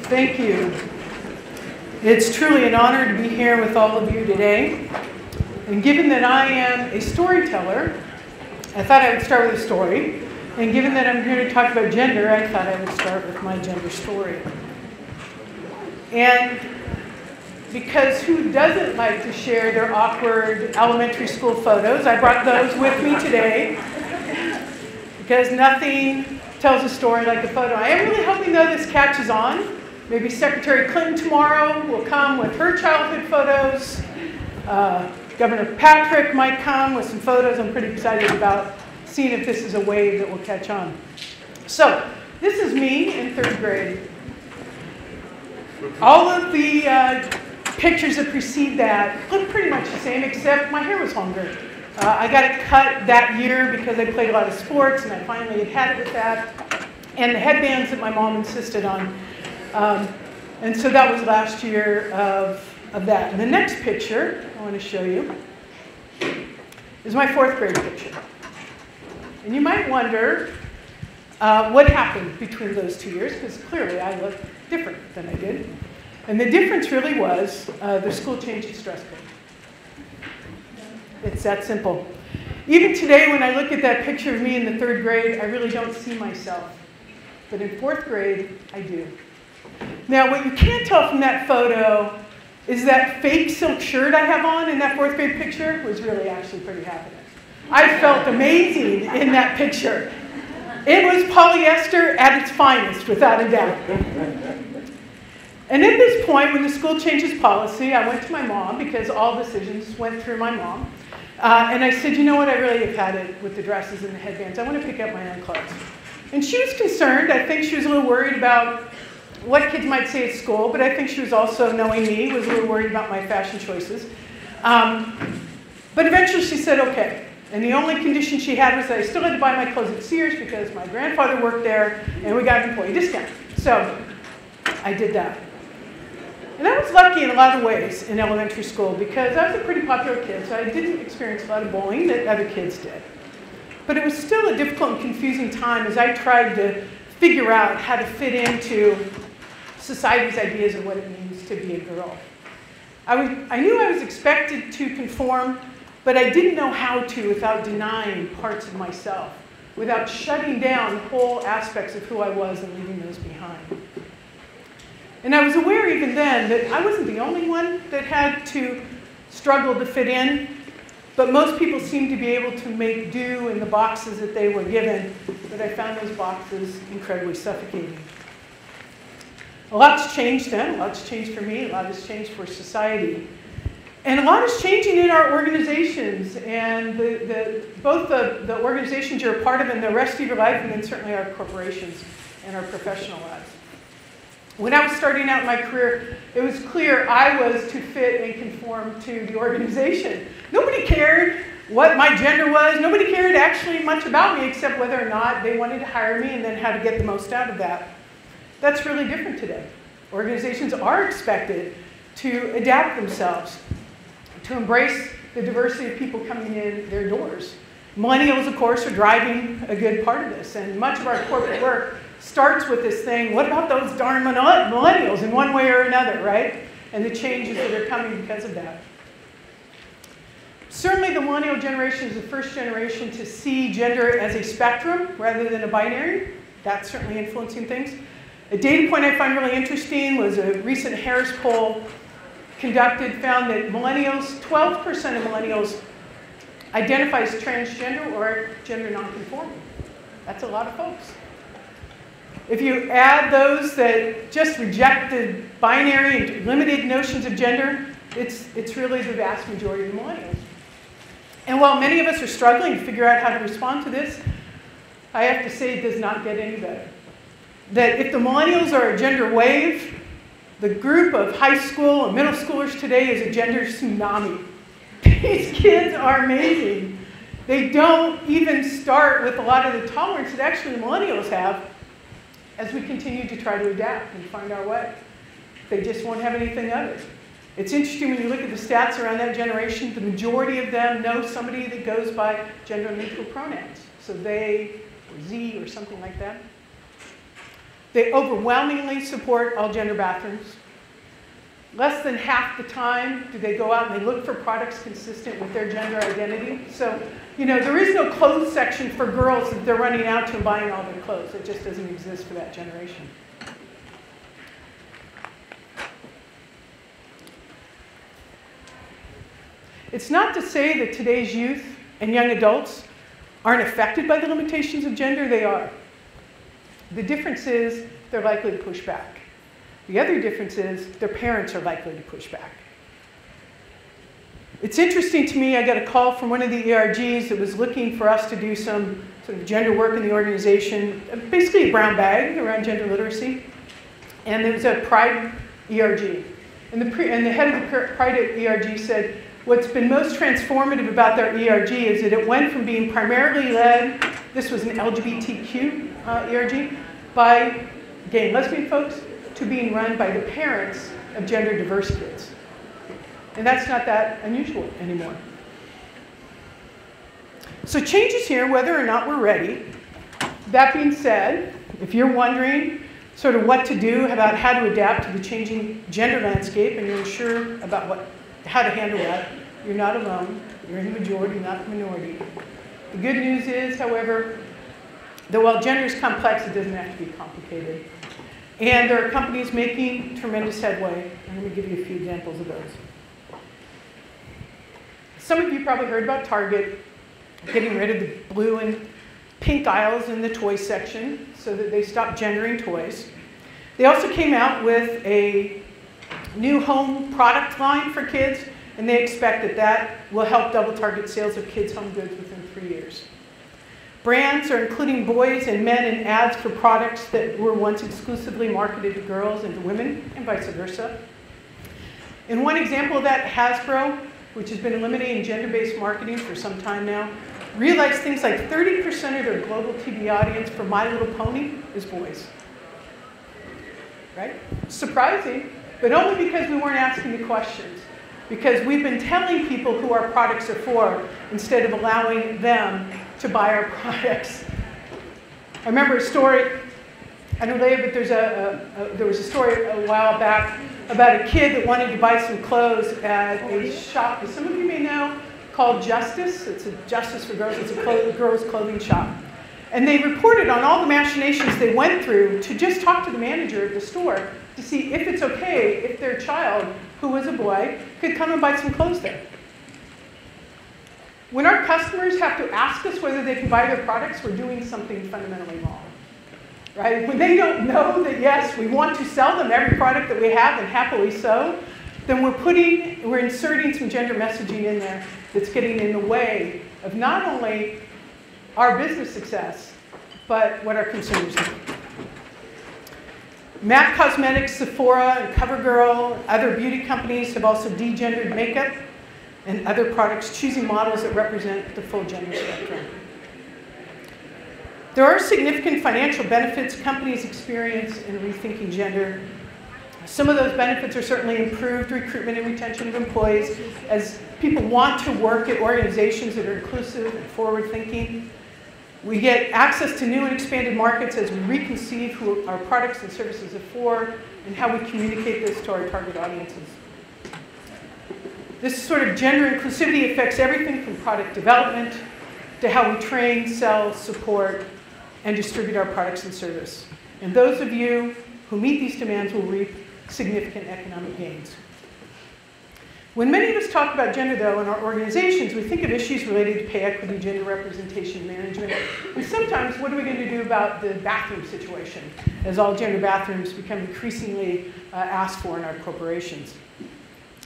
Thank you. It's truly an honor to be here with all of you today. And given that I am a storyteller, I thought I would start with a story. And given that I'm here to talk about gender, I thought I would start with my gender story. And because who doesn't like to share their awkward elementary school photos, I brought those with me today. Because nothing tells a story like a photo. I am really hoping, though, this catches on. Maybe Secretary Clinton tomorrow will come with her childhood photos. Governor Patrick might come with some photos. I'm pretty excited about seeing if this is a wave that will catch on. So, this is me in 3rd grade. All of the pictures that precede that look pretty much the same, except my hair was longer. I got it cut that year because I played a lot of sports, and I finally had it with that. And the headbands that my mom insisted on. And so that was last year of that. And the next picture I want to show you is my 4th grade picture. And you might wonder what happened between those 2 years, because clearly I look different than I did. And the difference really was the school changed its dress code. It's that simple. Even today, when I look at that picture of me in the 3rd grade, I really don't see myself. But in 4th grade, I do. Now, what you can't tell from that photo is that fake silk shirt I have on in that 4th grade picture was really actually pretty happening. I felt amazing in that picture. It was polyester at its finest, without a doubt. And at this point, when the school changed its policy, I went to my mom, because all decisions went through my mom. And I said, you know what, I really have had it with the dresses and the headbands. I want to pick up my own clothes. And she was concerned. I think she was a little worried about what kids might say at school, but I think she was also, knowing me, was a little worried about my fashion choices. But eventually she said, okay. And the only condition she had was that I still had to buy my clothes at Sears because my grandfather worked there and we got an employee discount. So I did that. And I was lucky in a lot of ways in elementary school because I was a pretty popular kid, so I didn't experience a lot of bullying that other kids did. But it was still a difficult and confusing time as I tried to figure out how to fit into society's ideas of what it means to be a girl. I knew I was expected to conform, but I didn't know how to without denying parts of myself, without shutting down whole aspects of who I was and leaving those behind. And I was aware even then that I wasn't the only one that had to struggle to fit in, but most people seemed to be able to make do in the boxes that they were given, but I found those boxes incredibly suffocating. A lot's changed then, a lot's changed for me, a lot has changed for society. And a lot is changing in our organizations, and both the organizations you're a part of in the rest of your life, and then certainly our corporations and our professional lives. When I was starting out my career, it was clear I was to fit and conform to the organization. Nobody cared what my gender was. Nobody cared actually much about me except whether or not they wanted to hire me and then how to get the most out of that. That's really different today. Organizations are expected to adapt themselves, to embrace the diversity of people coming in their doors. Millennials, of course, are driving a good part of this, and much of our corporate work starts with this thing, what about those darn millennials in one way or another, right? And the changes that are coming because of that. Certainly the millennial generation is the first generation to see gender as a spectrum rather than a binary. That's certainly influencing things. A data point I find really interesting was a recent Harris poll conducted found that millennials, 12% of millennials identify as transgender or gender nonconforming. That's a lot of folks. If you add those that just rejected binary and limited notions of gender, it's really the vast majority of millennials. And while many of us are struggling to figure out how to respond to this, I have to say it does not get any better. That if the millennials are a gender wave, the group of high school and middle schoolers today is a gender tsunami. These kids are amazing. They don't even start with a lot of the tolerance that actually the millennials have as we continue to try to adapt and find our way. They just won't have anything of it. It's interesting when you look at the stats around that generation, the majority of them know somebody that goes by gender-neutral pronouns. So they, or Z, or something like that. They overwhelmingly support all gender bathrooms. Less than half the time do they go out and they look for products consistent with their gender identity. So, there is no clothes section for girls that they're running out to and buying all their clothes. It just doesn't exist for that generation. It's not to say that today's youth and young adults aren't affected by the limitations of gender. They are. The difference is they're likely to push back. The other difference is their parents are likely to push back. It's interesting to me, I got a call from one of the ERGs that was looking for us to do some sort of gender work in the organization, basically a brown bag around gender literacy. And there was a Pride ERG. And the head of the Pride ERG said, what's been most transformative about their ERG is that it went from being primarily led, this was an LGBTQ ERG, by gay and lesbian folks, to being run by the parents of gender diverse kids. And that's not that unusual anymore. So change is here whether or not we're ready. That being said, if you're wondering sort of what to do about how to adapt to the changing gender landscape and you're unsure about how to handle that, you're not alone. You're in the majority, not the minority. The good news is, however, that while gender is complex, it doesn't have to be complicated. And there are companies making tremendous headway, and let me give you a few examples of those. Some of you probably heard about Target getting rid of the blue and pink aisles in the toy section so that they stopped gendering toys. They also came out with a new home product line for kids, and they expect that that will help double Target sales of kids' home goods within 3 years. Brands are including boys and men in ads for products that were once exclusively marketed to girls and to women, and vice versa. In one example of that, Hasbro, which has been eliminating gender-based marketing for some time now, realized things like 30% of their global TV audience for My Little Pony is boys. Right? Surprising, but only because we weren't asking the questions. Because we've been telling people who our products are for instead of allowing them to buy our products. I remember a story, unrelated, but there was a story a while back about a kid that wanted to buy some clothes at a shop that some of you may know called Justice. It's a Justice for Girls. It's a girls' clothing shop. And they reported on all the machinations they went through to just talk to the manager of the store to see if it's okay if their child, who was a boy, could come and buy some clothes there. When our customers have to ask us whether they can buy their products, we're doing something fundamentally wrong. Right? When they don't know that, yes, we want to sell them every product that we have, and happily so, then we're inserting some gender messaging in there that's getting in the way of not only our business success, but what our consumers need. MAC Cosmetics, Sephora, and CoverGirl, other beauty companies have also degendered makeup and other products, choosing models that represent the full gender spectrum. There are significant financial benefits companies experience in rethinking gender. Some of those benefits are certainly improved recruitment and retention of employees as people want to work at organizations that are inclusive and forward-thinking. We get access to new and expanded markets as we reconceive who our products and services are for and how we communicate this to our target audiences. This sort of gender inclusivity affects everything from product development to how we train, sell, support, and distribute our products and service. And those of you who meet these demands will reap significant economic gains. When many of us talk about gender, though, in our organizations, we think of issues related to pay equity, gender representation, management, and sometimes what are we going to do about the bathroom situation, as all gender bathrooms become increasingly asked for in our corporations.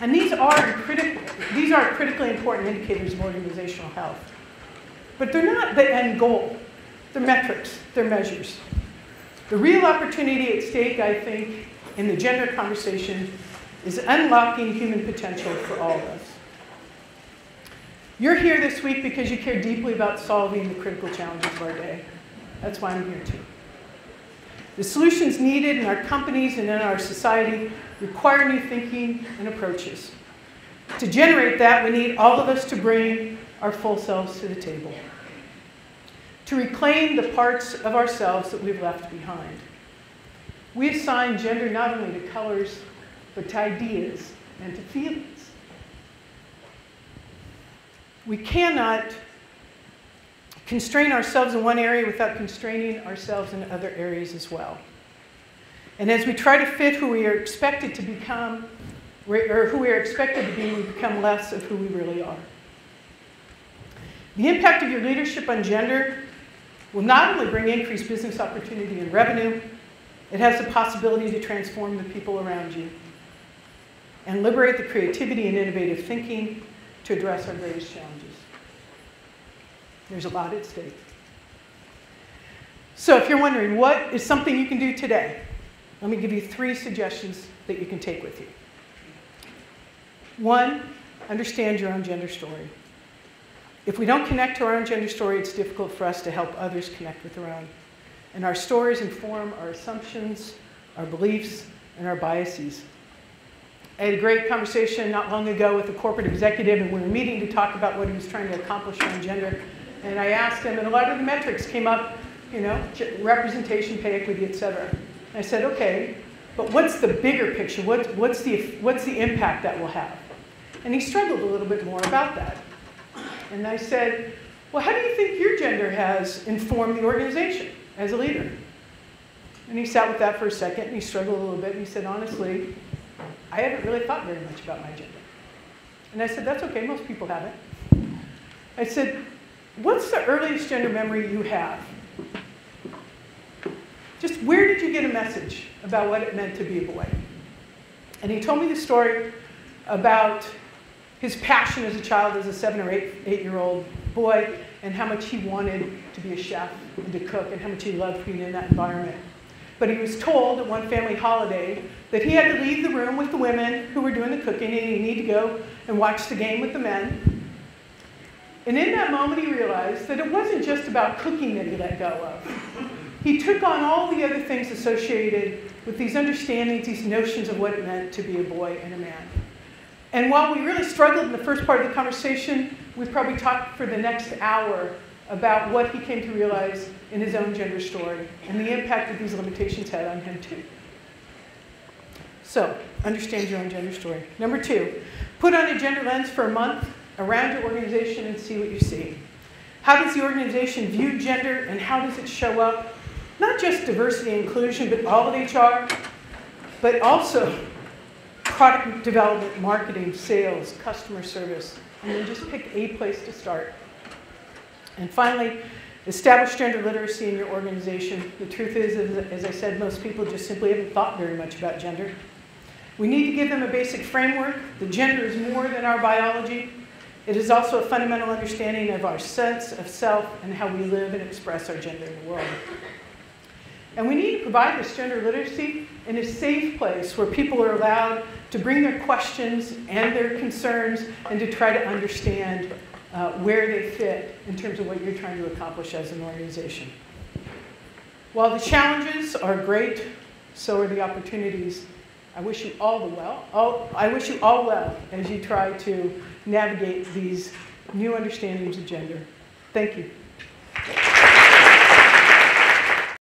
And these are critically important indicators of organizational health. But they're not the end goal. They're metrics. They're measures. The real opportunity at stake, I think, in the gender conversation is unlocking human potential for all of us. You're here this week because you care deeply about solving the critical challenges of our day. That's why I'm here too. The solutions needed in our companies and in our society require new thinking and approaches. To generate that, we need all of us to bring our full selves to the table, to reclaim the parts of ourselves that we've left behind. We assign gender not only to colors, but to ideas and to feelings. We cannot constrain ourselves in one area without constraining ourselves in other areas as well. And as we try to fit who we are expected to become, or who we are expected to be, we become less of who we really are. The impact of your leadership on gender will not only bring increased business opportunity and revenue, it has the possibility to transform the people around you and liberate the creativity and innovative thinking to address our greatest challenges. There's a lot at stake. So if you're wondering what is something you can do today, let me give you 3 suggestions that you can take with you. 1, understand your own gender story. If we don't connect to our own gender story, it's difficult for us to help others connect with their own. And our stories inform our assumptions, our beliefs, and our biases. I had a great conversation not long ago with a corporate executive, and we were meeting to talk about what he was trying to accomplish on gender. And I asked him, and a lot of the metrics came up, representation, pay equity, et cetera. And I said, okay, but what's the bigger picture? What's the impact that will have? And he struggled a little bit more about that. And I said, well, how do you think your gender has informed the organization as a leader? And he sat with that for a second, and he struggled a little bit, and he said, honestly, I haven't really thought very much about my gender. And I said, that's okay, most people haven't. I said, what's the earliest gender memory you have? Just where did you get a message about what it meant to be a boy? And he told me the story about his passion as a child, as a 7 or 8-year-old boy, and how much he wanted to be a chef and to cook, and how much he loved being in that environment. But he was told at one family holiday that he had to leave the room with the women who were doing the cooking, and he needed to go and watch the game with the men. And in that moment, he realized that it wasn't just about cooking that he let go of. He took on all the other things associated with these understandings, these notions of what it meant to be a boy and a man. And while we really struggled in the first part of the conversation, we probably talked for the next hour about what he came to realize in his own gender story and the impact that these limitations had on him too. So, understand your own gender story. Number 2, put on a gender lens for a month around your organization and see what you see. How does the organization view gender, and how does it show up? Not just diversity and inclusion, but all of HR, but also product development, marketing, sales, customer service, and then just pick a place to start. And finally, establish gender literacy in your organization. The truth is, as I said, most people just simply haven't thought very much about gender. We need to give them a basic framework. The gender is more than our biology. It is also a fundamental understanding of our sense of self and how we live and express our gender in the world. And we need to provide this gender literacy in a safe place where people are allowed to bring their questions and their concerns and to try to understand where they fit in terms of what you're trying to accomplish as an organization. While the challenges are great, so are the opportunities. I wish you all well as you try to navigate these new understandings of gender. Thank you.